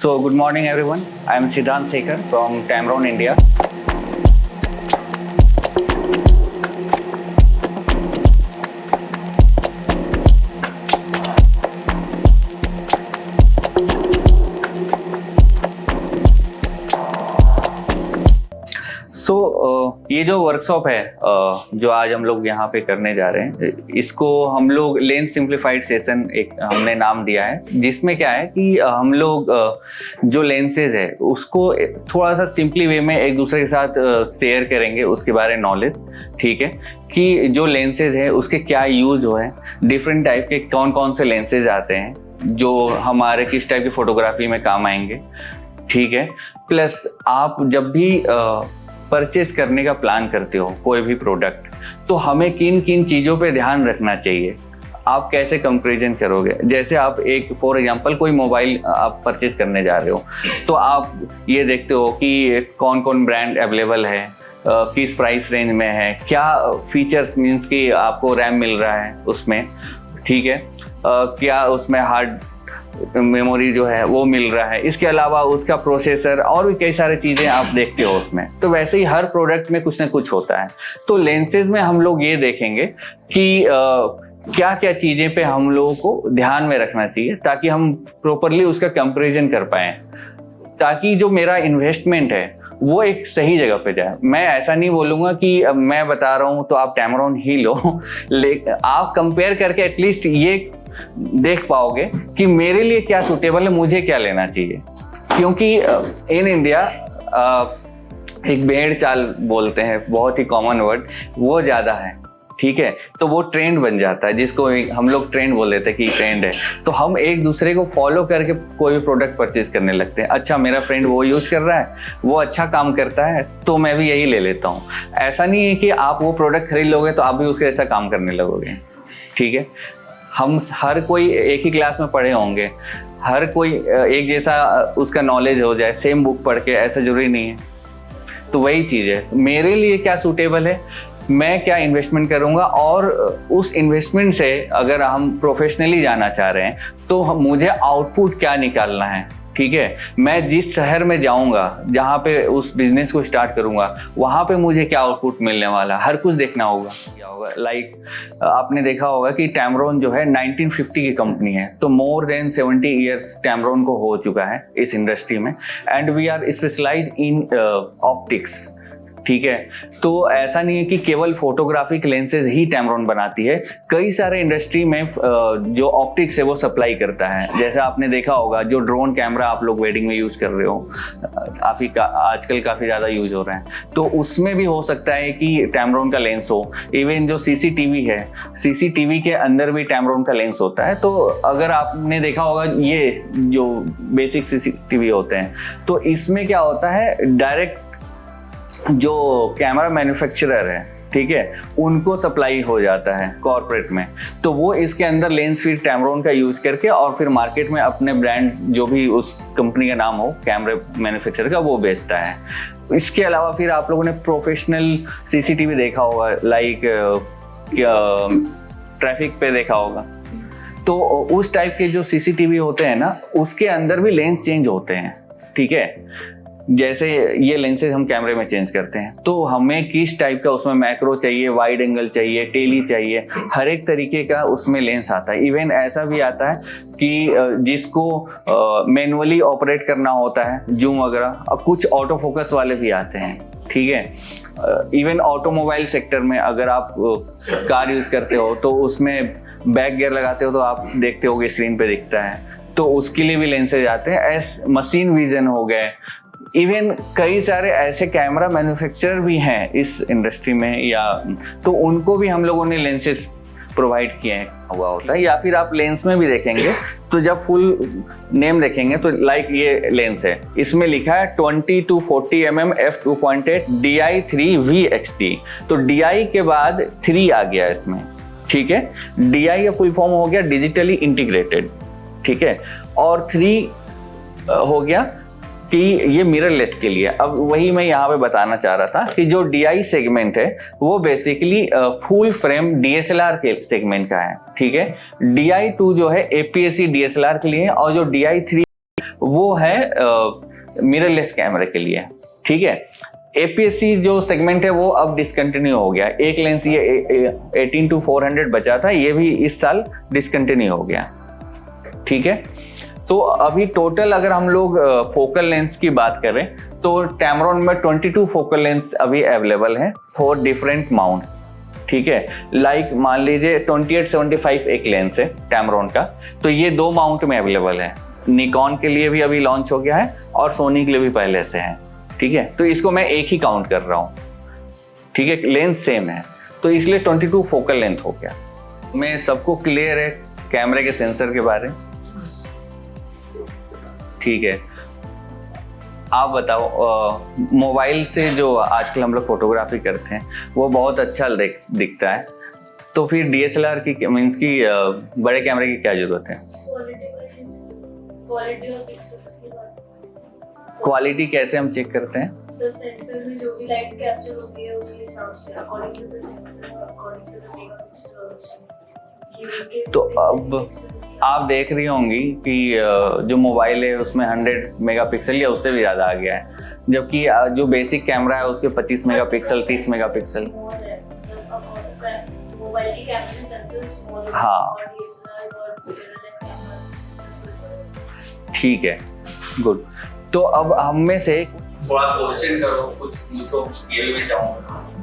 So, good morning everyone. I am Siddhant Sekhar from Tamron, India. ये जो workshop है जो आज हम लोग यहाँ पे करने जा रहे हैं, इसको हम लोग लेंस सिंप्लीफाइड सेशन एक हमने नाम दिया है, जिसमें क्या है कि हम लोग जो लेंसेज है उसको थोड़ा सा सिंपली वे में एक दूसरे के साथ शेयर करेंगे, उसके बारे में नॉलेज, ठीक है, कि जो लेंसेज है उसके क्या यूज हो है, डिफरेंट टाइप के कौन कौन से लेंसेज आते हैं जो हमारे किस टाइप की फोटोग्राफी में काम आएंगे, ठीक है। प्लस आप जब भी परचेज करने का प्लान करते हो कोई भी प्रोडक्ट, तो हमें किन किन चीज़ों पे ध्यान रखना चाहिए, आप कैसे कंपैरिजन करोगे। जैसे आप एक फॉर एग्जांपल कोई मोबाइल आप परचेज करने जा रहे हो, तो आप ये देखते हो कि कौन कौन ब्रांड अवेलेबल है, किस प्राइस रेंज में है, क्या फीचर्स मीन्स कि आपको रैम मिल रहा है उसमें, ठीक है, क्या उसमें हार्ड मेमोरी जो है वो मिल रहा है, इसके अलावा उसका प्रोसेसर और भी कई सारी चीज़ें आप देखते हो उसमें। तो वैसे ही हर प्रोडक्ट में कुछ ना कुछ होता है। तो लेंसेज में हम लोग ये देखेंगे कि क्या क्या चीज़ें पे हम लोगों को ध्यान में रखना चाहिए ताकि हम प्रॉपरली उसका कंपैरिजन कर पाएँ, ताकि जो मेरा इन्वेस्टमेंट है वो एक सही जगह पे जाए। मैं ऐसा नहीं बोलूँगा कि मैं बता रहा हूँ तो आप टैमरॉन ही लो, लेकिन आप कंपेयर करके एटलीस्ट ये देख पाओगे कि मेरे लिए क्या सूटेबल है, मुझे क्या लेना चाहिए। क्योंकि इन इंडिया एक भेड़ चाल बोलते हैं, बहुत ही कॉमन वर्ड, वो ज़्यादा है, ठीक है। तो वो ट्रेंड बन जाता है, जिसको हम लोग ट्रेंड बोल लेते हैं कि ट्रेंड है। तो हम एक दूसरे को फॉलो करके कोई भी प्रोडक्ट परचेज करने लगते हैं। अच्छा, मेरा फ्रेंड वो यूज़ कर रहा है, वो अच्छा काम करता है, तो मैं भी यही ले लेता हूँ। ऐसा नहीं है कि आप वो प्रोडक्ट खरीद लोगे तो आप भी उसके ऐसा काम करने लगोगे, ठीक है। हम हर कोई एक ही क्लास में पढ़े होंगे, हर कोई एक जैसा उसका नॉलेज हो जाए सेम बुक पढ़ के, ऐसा जरूरी नहीं है। तो वही चीज़ है, मेरे लिए क्या सूटेबल है, मैं क्या इन्वेस्टमेंट करूंगा, और उस इन्वेस्टमेंट से अगर हम प्रोफेशनली जाना चाह रहे हैं तो मुझे आउटपुट क्या निकालना है, ठीक है। मैं जिस शहर में जाऊंगा, जहाँ पे उस बिजनेस को स्टार्ट करूंगा, वहाँ पे मुझे क्या आउटपुट मिलने वाला, हर कुछ देखना होगा। क्या होगा, लाइक आपने देखा होगा कि टैमरॉन जो है 1950 की कंपनी है, तो मोर देन 70 ईयर्स टैमरॉन को हो चुका है इस इंडस्ट्री में, and we are specialise in optics, ठीक है। तो ऐसा नहीं है कि केवल फोटोग्राफिक लेंसेज ही टैमरॉन बनाती है, कई सारे इंडस्ट्री में जो ऑप्टिक्स है वो सप्लाई करता है। जैसे आपने देखा होगा जो ड्रोन कैमरा आप लोग वेडिंग में यूज़ कर रहे हो, आजकल काफ़ी ज़्यादा यूज हो रहा है, तो उसमें भी हो सकता है कि टैमरॉन का लेंस हो। इवन जो सीसीटीवी है, सीसीटीवी के अंदर भी टैमरॉन का लेंस होता है। तो अगर आपने देखा होगा ये जो बेसिक सीसीटीवी होते हैं, तो इसमें क्या होता है, डायरेक्ट जो कैमरा मैन्युफैक्चरर है, ठीक है, उनको सप्लाई हो जाता है कॉर्पोरेट में, तो वो इसके अंदर लेंस फिर टैमरॉन का यूज करके और फिर मार्केट में अपने ब्रांड जो भी उस कंपनी का नाम हो कैमरा मैन्युफैक्चरर का, वो बेचता है। इसके अलावा फिर आप लोगों ने प्रोफेशनल सीसीटीवी देखा होगा, लाइक ट्रैफिक पे देखा होगा, तो उस टाइप के जो सीसीटीवी होते हैं ना, उसके अंदर भी लेंस चेंज होते हैं, ठीक है। जैसे ये लेंसेज हम कैमरे में चेंज करते हैं, तो हमें किस टाइप का उसमें मैक्रो चाहिए, वाइड एंगल चाहिए, टेली चाहिए, हर एक तरीके का उसमें लेंस आता है। इवन ऐसा भी आता है कि जिसको मैनुअली ऑपरेट करना होता है, जूम वगैरह, अब कुछ ऑटो फोकस वाले भी आते हैं, ठीक है। इवन ऑटोमोबाइल सेक्टर में अगर आप कार यूज करते हो तो उसमें बैक गियर लगाते हो तो आप देखते होगे स्क्रीन पे दिखता है, तो उसके लिए भी लेंसेज आते हैं। मशीन विजन हो गए, इवन कई सारे ऐसे कैमरा मैन्युफैक्चरर भी हैं इस इंडस्ट्री में, या तो उनको भी हम लोगों ने लेंसेज प्रोवाइड किए हुआ होता है। या फिर आप लेंस में भी देखेंगे तो जब फुल नेम देखेंगे तो लाइक ये लेंस है, इसमें लिखा है 20 to 40 mm f2.8 DI3V XT, तो DI के बाद 3 आ गया इसमें, ठीक है। DI का फुल फॉर्म हो गया डिजिटली इंटीग्रेटेड, ठीक है, और 3 हो गया कि ये मिररलेस के लिए। अब वही मैं यहाँ पे बताना चाह रहा था कि जो DI सेगमेंट है वो बेसिकली फुल फ्रेम DSLR के सेगमेंट का है, ठीक है। DI2 जो है APS-C DSLR के लिए, और जो DI3 वो है मिररलेस कैमरे के लिए, ठीक है। APS-C जो सेगमेंट है वो अब डिसकंटिन्यू हो गया। एक लेंस ये 18-400 बचा था, ये भी इस साल डिसकंटिन्यू हो गया, ठीक है। तो अभी टोटल अगर हम लोग फोकल लेंस की बात करें तो टैमरॉन में 22 फोकल लेंस अभी अवेलेबल है फॉर डिफरेंट माउंट्स, ठीक है। लाइक मान लीजिए 2875 एक लेंस है टैमरॉन का, तो ये 2 माउंट में अवेलेबल है। निकॉन के लिए भी अभी लॉन्च हो गया है और सोनी के लिए भी पहले से है, ठीक है। तो इसको मैं एक ही काउंट कर रहा हूँ, ठीक है, लेंस सेम है, तो इसलिए 22 फोकल लेंथ हो गया। मैं सबको क्लियर है कैमरे के सेंसर के बारे में, ठीक है। आप बताओ, मोबाइल से जो आजकल हम लोग फोटोग्राफी करते हैं वो बहुत अच्छा दिखता है, तो फिर DSLR की मीन्स की बड़े कैमरे की क्या जरूरत है? क्वालिटी और पिक्सेल्स की बात। क्वालिटी कैसे हम चेक करते हैं? सर सेंसर में जो भी लाइट कैप्चर होती है उसके हिसाब से according to the sensor, according to the megapixel और तो अब आप देख रही होंगी कि जो मोबाइल है उसमें 100 मेगापिक्सल या उससे भी ज़्यादा आ गया है, जबकि जो बेसिक कैमरा है उसके 25 मेगापिक्सल 30 मेगापिक्सल। मोबाइल की कैमरा सेंसर स्मॉल है, हाँ, ठीक है, गुड। तो अब हम में से थोड़ा क्वेश्चन करो, कुछ पूछो, ये भी मैं चाहूँगा।